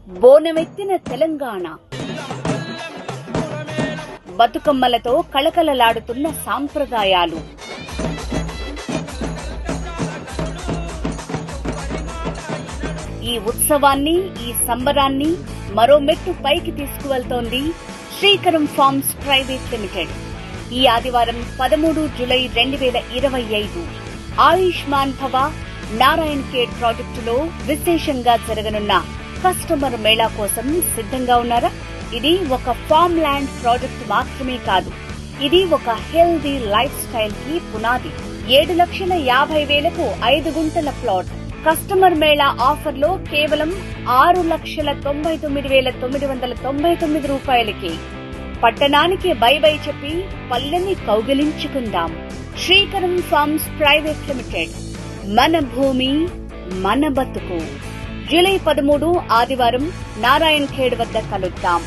బోనమెత్తిన తెలంగాణ, బతుకమ్మలతో కళకళలాడుతున్న సాంప్రదాయాలు, ఈ ఉత్సవాన్ని, ఈ సంబరాన్ని మరో మెట్టు పైకి తీసుకువెళ్తోంది శ్రీకరం ఫార్మ్స్ ప్రైవేట్ లిమిటెడ్. ఈ ఆదివారం 13 జూలై 2025 ఆయుష్మాన్ భవ నారాయణ్ ఖేడ్ ప్రాజెక్టులో విశేషంగా జరగనున్న కస్టమర్ మేళా కోసం సిద్ధంగా ఉన్నారా? ఇది ఒక ఫార్మ్ ల్యాండ్ ప్రాజెక్టు మాత్రమే కాదు, ఇది ఒక హెల్దీ లైఫ్ స్టైల్ కి పునాది. 7,50,000కు 5 గుంటల ప్లాట్. కస్టమర్ మేళా ఆఫర్ లో కేవలం 6,99,999 రూపాయలకి పట్టణానికి బై బై చెప్పి పల్లెని కౌగిలించుకుందాం. Srikaram farms private limited. మన భూమి మన బతుకు. జూలై 13 ఆదివారం నారాయణ్ ఖేడ్ వద్ద కలుద్దాం.